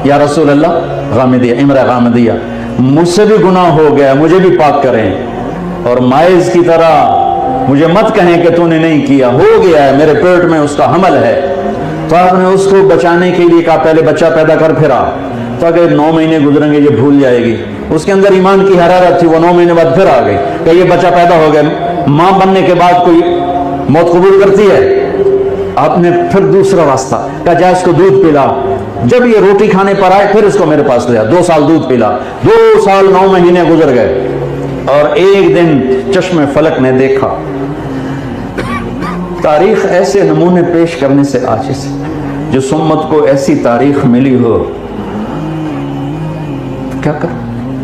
یا رسول اللہ غامدیہ امرأہ غامدیہ مجھ سے بھی گناہ ہو گیا، مجھے بھی پاک کریں، اور مائز کی طرح مجھے مت کہیں کہ تو نے نہیں کیا، ہو گیا ہے میرے پیٹ میں اس کا حمل ہے۔ تو آپ نے اس کو بچانے کے لیے کہا پہلے بچہ پیدا کر پھر آ، تاکہ 9 مہینے گزریں گے یہ بھول جائے گی، اس کے اندر ایمان کی حرارت تھی، وہ 9 مہینے بعد پھر آ گئی کہ یہ بچہ پیدا ہو گیا۔ ماں بننے کے بعد کوئی موت قبول کرتی ہے؟ آپ نے پھر دوسرا راستہ کہا جا اس کو دودھ پلا، جب یہ روٹی کھانے پر آئے پھر اس کو میرے پاس لیا، 2 سال دودھ پلا، 2 سال 9 مہینے گزر گئے، اور ایک دن چشم فلک نے دیکھا۔ تاریخ ایسے نمونے پیش کرنے سے عاجز ہے، جس امت کو ایسی تاریخ ملی ہو کیا کر،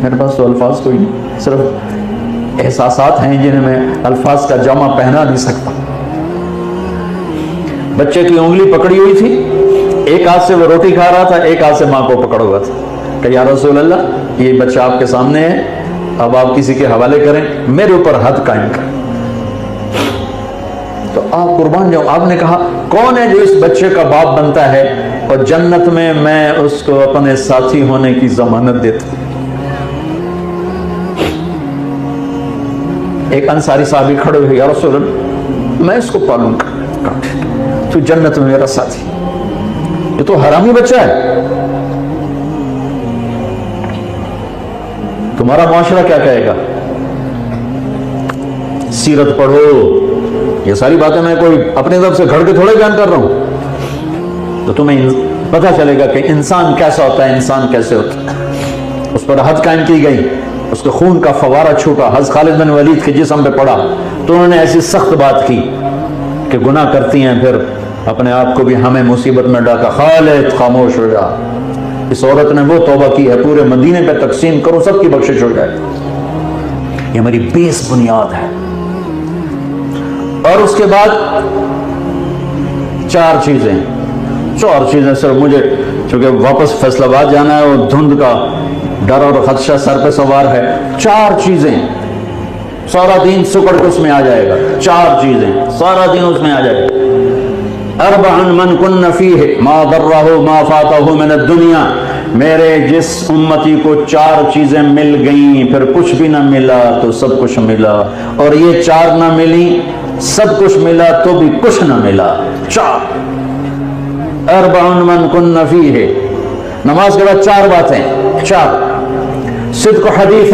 میرے پاس تو الفاظ کوئی نہیں، صرف احساسات ہیں جنہیں میں الفاظ کا جامع پہنا نہیں سکتا۔ بچے کی انگلی پکڑی ہوئی تھی، ایک ہاتھ سے وہ روٹی کھا رہا تھا، ایک ہاتھ سے ماں کو پکڑ ہوا تھا، کہ یا رسول اللہ یہ بچہ آپ کے سامنے ہے، اب آپ کسی کے حوالے کریں، میرے اوپر حد قائم کریں۔ تو آپ قربان جاؤ، آپ نے کہا کون ہے جو اس بچے کا باپ بنتا ہے اور جنت میں اس کو اپنے ساتھی ہونے کی ضمانت دیتا ہوں۔ ایک انصاری صحابی کھڑے ہوئے، یا رسول اللہ میں اس کو پالوں گا، تو جنت میں میرا ساتھی، یہ تو حرامی بچہ ہے، تمہارا معاشرہ کیا کہے گا؟ سیرت پڑھو، یہ ساری باتیں میں کوئی اپنے طرف سے گھڑ کے تھوڑے بیان کر رہا ہوں، تو تمہیں پتہ چلے گا کہ انسان کیسا ہوتا ہے، انسان کیسے ہوتا ہے۔ اس پر حد قائم کی گئی، اس کے خون کا فوارہ چھوٹا، حضرت خالد بن ولید کے جسم پہ پڑا، تو انہوں نے ایسی سخت بات کی کہ گناہ کرتی ہیں پھر اپنے آپ کو بھی ہمیں مصیبت میں ڈالا، خالد خاموش ہو جا، اس عورت نے وہ توبہ کی ہے پورے مدینے پہ تقسیم کرو سب کی بخشش ہو جائے، یہ ہماری بیس بنیاد ہے۔ اور اس کے بعد 4 چیزیں صرف مجھے چونکہ واپس فیصل آباد جانا ہے اور دھند کا ڈر اور خدشہ سر پہ سوار ہے، 4 چیزیں سارا دین سکڑ کے اس میں آ جائے گا، 4 چیزیں سارا دن اس میں آ جائے گا۔ 4 من کن فیہ ما ضرہ ما فاتہ من الدنیا، میرے جس امتی کو 4 چیزیں مل گئیں پھر کچھ بھی نہ ملا تو سب کچھ ملا، اور یہ 4 نہ ملی سب کچھ ملا تو بھی کچھ نہ ملا۔ 4 من کن فیہ، نماز کے بعد 4 باتیں، 4 صدق حدیث،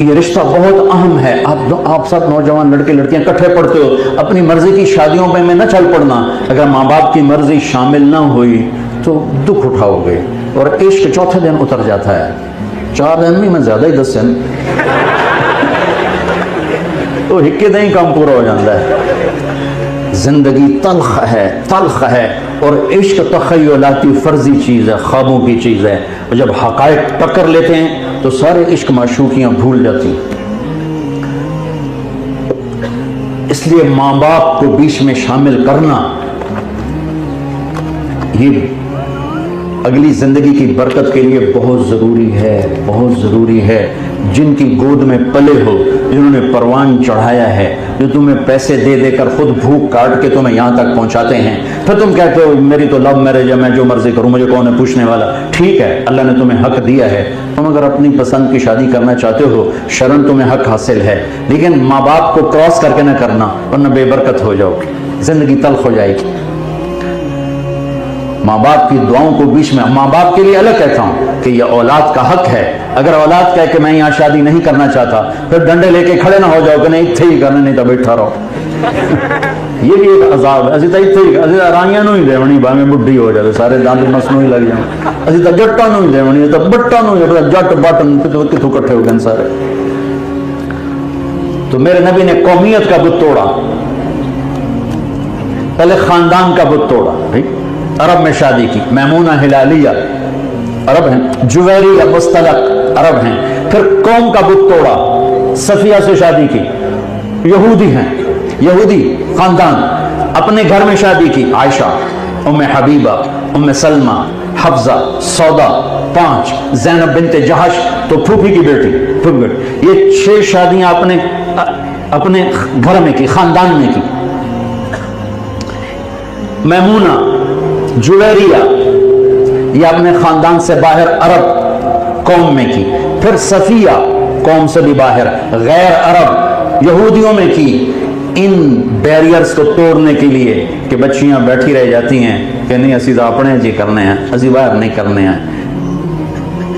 یہ رشتہ بہت اہم ہے. آپ سب نوجوان لڑکے لڑکیاں کٹھے پڑھتے ہو, اپنی مرضی کی شادیوں میں نہ چل پڑنا. اگر ماں باپ کی مرضی شامل نہ ہوئی تو دکھ اٹھاؤ گے, اور عشق چوتھے دن اتر جاتا ہے. 4 دن نہیں, میں زیادہ ہی 10 دن تو ہکے دیں کام پورا ہو جاتا ہے. زندگی تلخ ہے, اور عشق تخیلاتی فرضی چیز ہے, خوابوں کی چیز ہے. اور جب حقائق ٹکر لیتے ہیں تو سارے عشق معشوقیاں بھول جاتی ہیں. اس لیے ماں باپ کو بیچ میں شامل کرنا یہ اگلی زندگی کی برکت کے لیے بہت ضروری ہے. جن کی گود میں پلے ہو, جنہوں نے پروان چڑھایا ہے, جو تمہیں پیسے دے دے کر خود بھوک کاٹ کے تمہیں یہاں تک پہنچاتے ہیں, پھر تم کہتے ہو میری تو لو میرج ہے, میں جو مرضی کروں, مجھے کون ہے پوچھنے والا. ٹھیک ہے, اللہ نے تمہیں حق دیا ہے, تم اگر اپنی پسند کی شادی کرنا چاہتے ہو, شرن تمہیں حق حاصل ہے, لیکن ماں باپ کو کراس کر کے نہ کرنا, ورنہ بے برکت ہو جاؤ گے, زندگی تلخ ہو جائے گی. ماں باپ کی دعاؤں کو بیچ میں, ماں باپ کے لیے الگ کہتا ہوں کہ یہ اولاد کا حق ہے. اگر اولاد کہے کہ میں یہاں شادی نہیں کرنا چاہتا, پھر ڈنڈے لے کے کھڑے نہ ہو جاؤ کہ نہیں اتھے ہی کرنا, نہیں تو بیٹھا رہو. یہ بھی ایک عذاب ہے. اسی تو اتھے ہی, اسی رائیاں نو ہی دیونی, باہیں بڈھی ہو جائے, سارے دانت مسنو ہی لگ جائیں. اسی تو جٹاں نو ہی دیونی, تو بٹاں نو ہی, جٹ بٹن کتوں کٹھے ہو گئے سارے. تو میرے نبی نے قومیت کا بت توڑا, پہلے خاندان کا بت توڑا. عرب میں شادی کی, میمونہ ہلالیہ عرب ہیں, جویریہ مستلق عرب ہیں. پھر قوم کا بت توڑا, صفیہ سے شادی کی, یہودی ہیں, یہودی خاندان. اپنے گھر میں شادی کی, عائشہ, ام حبیبہ, ام سلمہ, حفظہ, سودا, 5, زینب بنت جہش تو پھوپھی کی بیٹی. یہ 6 شادیاں اپنے گھر میں کی, خاندان میں کی. میمونہ, جویریہ, یہ اپنے خاندان سے باہر عرب قوم میں کی. پھر صفیہ قوم سے بھی باہر غیر عرب یہودیوں میں کی. ان بیریئرز کو توڑنے کے لیے کہ بچیاں بیٹھی رہ جاتی ہیں کہ نہیں اسی تو اپنے جی کرنے ہیں, اسی باہر نہیں کرنے ہیں,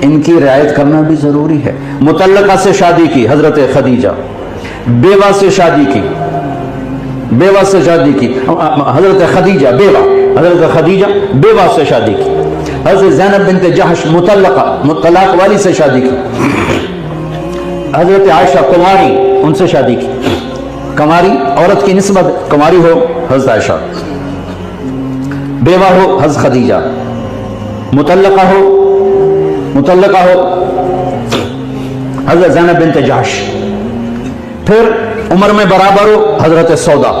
ان کی رعایت کرنا بھی ضروری ہے. مطلقہ سے شادی کی, حضرت خدیجہ. بیوہ سے شادی کی, حضرت خدیجہ بیوہ, حضرت خدیجہ بیوہ سے شادی کی. حضرت زینب بنت جہش مطلقہ, طلاق والی سے شادی کی. حضرت عائشہ کماری, ان سے شادی کی. کماری عورت کی نسبت, کماری ہو حضرت عائشہ, بیوہ ہو حضرت خدیجہ, مطلقہ ہو حضرت زینب بنت جہش. پھر عمر میں برابر ہو حضرت سودا,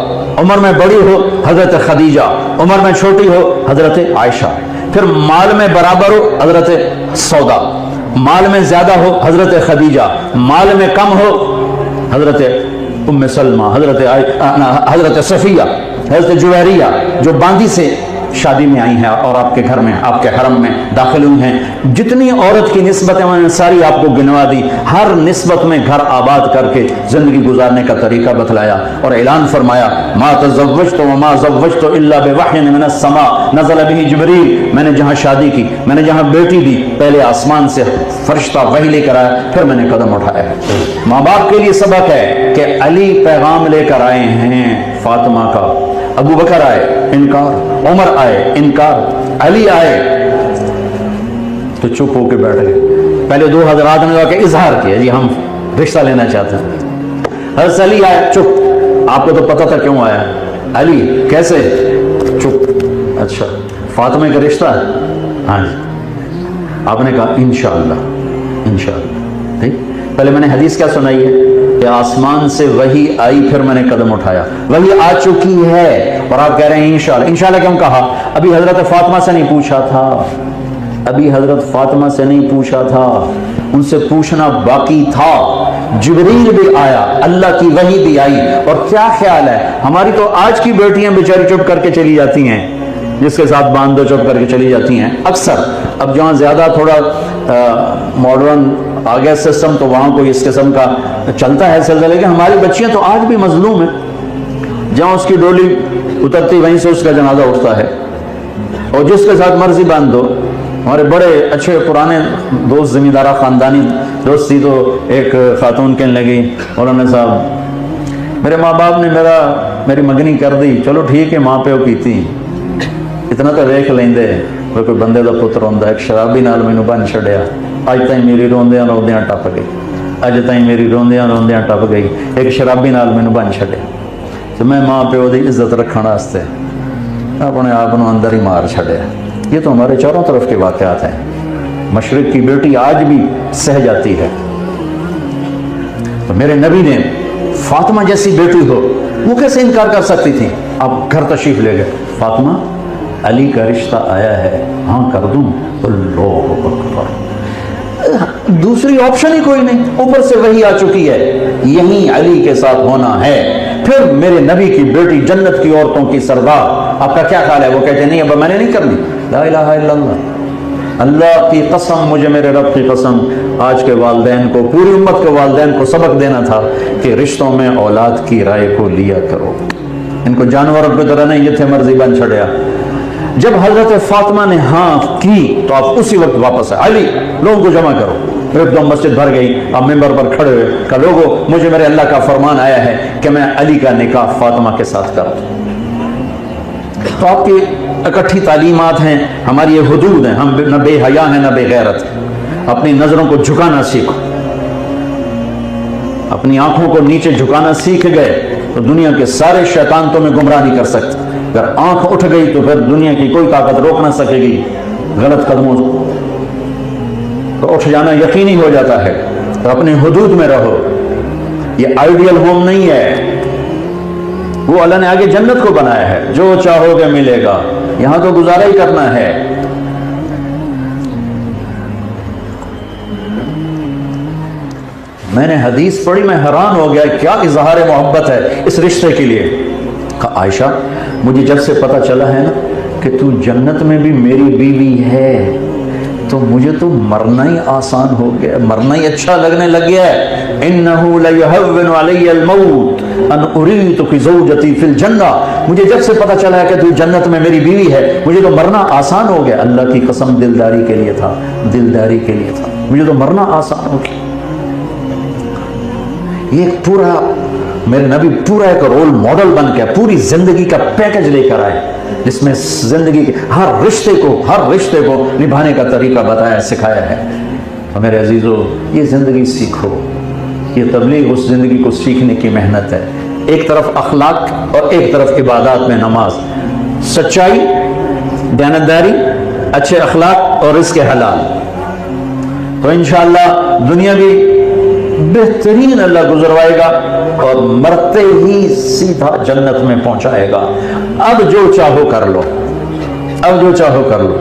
عمر میں بڑی ہو حضرت خدیجہ, عمر میں چھوٹی ہو حضرت عائشہ. پھر مال میں برابر ہو حضرت سودا, مال میں زیادہ ہو حضرت خدیجہ, مال میں کم ہو حضرت ام سلمہ, حضرت صفیہ, حضرت جویریہ جو باندی سے شادی میں آئی ہیں اور آپ کے گھر میں, آپ کے حرم میں داخل ہوئی ہیں. جتنی عورت کی نسبتیں میں نے ساری آپ کو گنوا دی. ہر نسبت میں گھر آباد کر کے زندگی گزارنے کا طریقہ بتلایا اور اعلان فرمایا, ما تزوجت وما زوجت الا بوحی من السماء نزل به جبریل. میں نے جہاں شادی کی, میں نے جہاں بیٹی دی, پہلے آسمان سے فرشتہ وحی لے کر آیا, پھر میں نے قدم اٹھایا. ماں باپ کے لیے سبق ہے کہ علی پیغام لے کر آئے ہیں فاطمہ کا, ابو بکر آئے انکار, عمر آئے انکار, علی آئے تو چپ ہو کے بیٹھ گئے. پہلے 2 حضرات نے کہا کہ اظہار کیا, جی ہم رشتہ لینا چاہتے ہیں. حضرت علی آئے, چپ, آپ کو تو پتہ تھا کیوں آیا. علی کیسے, چپ. اچھا فاطمہ کا رشتہ ہے, ہاں جی. آپ نے کہا انشاءاللہ. ٹھیک, پہلے میں نے حدیث کیا سنائی ہے کہ آسمان سے وحی آئی, پھر میں نے قدم اٹھایا. وحی آ چکی ہے اور آپ کہہ رہے ہیں انشاءاللہ. انشاءاللہ کیوں کہا؟ ابھی حضرت فاطمہ سے نہیں پوچھا تھا, ابھی حضرت فاطمہ سے نہیں پوچھا تھا, ان سے پوچھنا باقی تھا. جبریل بھی آیا, اللہ کی وحی بھی آئی. اور کیا خیال ہے, ہماری تو آج کی بیٹیاں بیچاری چپ کر کے چلی جاتی ہیں, جس کے ساتھ باندھ دو چپ کر کے چلی جاتی ہیں اکثر. اب جہاں زیادہ تھوڑا ماڈرن آ گیا سسٹم تو وہاں کوئی اس قسم کا چلتا ہے سلسلہ, لیکن ہماری بچیاں تو آج بھی مظلوم ہیں. جہاں اس کی ڈولی اترتی وہیں سے اس کا جنازہ اٹھتا ہے, اور جس کے ساتھ مرضی باندھ دو ہمارے بڑے اچھے پرانے دوست زمیندارہ خاندانی دوست تھی، تو ایک خاتون کہنے لگی مولانا صاحب میرے ماں باپ نے میری منگنی کر دی، چلو ٹھیک ہے ماں پیو کیتی، اتنا تو ویکھ لیندے، کوئی بندے دا پتر ہوندا، ایک شرابی نال مینوں بن چھڈیا، اج تائیں میری روندیاں روندیاں ٹپ گئی، اج تائیں میری روندیاں روندیاں ٹپ گئی، ایک شرابی نال مینوں بن چھڈیا، تو میں ماں پیو دی عزت رکھਣ واسطے اپنے آپ کو اندر ہی مار چھڈیا۔ یہ تو ہمارے چاروں طرف کے واقعات ہیں۔ مشرق کی بیٹی آج بھی سہ جاتی ہے، تو میرے نبی نے فاطمہ جیسی بیٹی ہو وہ کیسے انکار کر سکتی تھی؟ آپ گھر تشریف لے گئے، فاطمہ علی کا رشتہ آیا ہے، ہاں کر دوں؟ اللہ اکبر، دوسری آپشن ہی کوئی نہیں، اوپر سے وہی آ چکی ہے، یہیں علی کے ساتھ ہونا ہے۔ پھر میرے نبی کی بیٹی جنت کی عورتوں کی سردار، آپ کا کیا خیال ہے؟ وہ کہتے نہیں اب میں نے نہیں کرنی، لا الہ الا اللہ، اللہ کی قسم، مجھے میرے رب کی قسم، آج کے والدین کو، پوری امت کے والدین کو سبق دینا تھا کہ رشتوں میں اولاد کی رائے کو لیا کرو، ان کو جانوروں کی طرح نہیں جتنے مرضی بن چھڑیا۔ جب حضرت فاطمہ نے ہاں کی تو آپ اسی وقت واپس آئے، علی لوگوں کو جمع کرو، ایک دم مسجد بھر گئی، آپ ممبر پر کھڑے ہوئے، کہ لوگوں مجھے میرے اللہ کا فرمان آیا ہے کہ میں علی کا نکاح فاطمہ کے ساتھ کروں۔ تو آپ کی اکٹھی تعلیمات ہیں، ہماری یہ حدود ہیں، ہم نہ بے حیا ہیں نہ بے غیرت ہیں۔ اپنی نظروں کو جھکانا سیکھو، اپنی آنکھوں کو نیچے جھکانا سیکھ گئے تو دنیا کے سارے شیطان تمہیں گمراہ نہیں کر سکتے۔ اگر آنکھ اٹھ گئی تو پھر دنیا کی کوئی طاقت روک نہ سکے گی غلط قدموں تو اٹھ جانا یقینی ہو جاتا ہے۔ تو اپنے حدود میں رہو، یہ آئیڈیل ہوم نہیں ہے، وہ اللہ نے آگے جنت کو بنایا ہے، جو چاہو گے ملے گا، یہاں تو گزارا ہی کرنا ہے۔ میں نے حدیث پڑھی، میں حیران ہو گیا، کیا اظہار محبت ہے اس رشتے کے لیے۔ کہا عائشہ مجھے جب سے پتہ چلا ہے نا کہ تو جنت میں بھی میری بیوی ہے تو مجھے تو مرنا ہی آسان ہو گیا، مرنا ہی اچھا لگنے لگ گیا ہے۔ انہو لیہون علی الموت ان اریتک زوجتی فی الجنہ، مجھے جب سے پتہ چلا ہے کہ تو جنت میں میری بیوی ہے مجھے تو مرنا آسان ہو گیا۔ اللہ کی قسم دلداری کے لیے تھا، دلداری کے لیے تھا، مجھے تو مرنا آسان ہو گیا۔ یہ پورا میرے نبی پورا ایک رول ماڈل بن کے پوری زندگی کا پیکج لے کر آئے، جس میں زندگی کے ہر رشتے کو نبھانے کا طریقہ بتایا، سکھایا ہے۔ اور میرے عزیزو یہ زندگی سیکھو، یہ تبلیغ اس زندگی کو سیکھنے کی محنت ہے۔ ایک طرف اخلاق اور ایک طرف عبادات میں نماز، سچائی، دیانتداری، اچھے اخلاق اور رزق حلال، تو انشاءاللہ دنیا بھی بہترین اللہ گزروائے گا اور مرتے ہی سیدھا جنت میں پہنچائے گا۔ اب جو چاہو کر لو، اب جو چاہو کر لو۔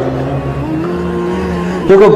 دیکھو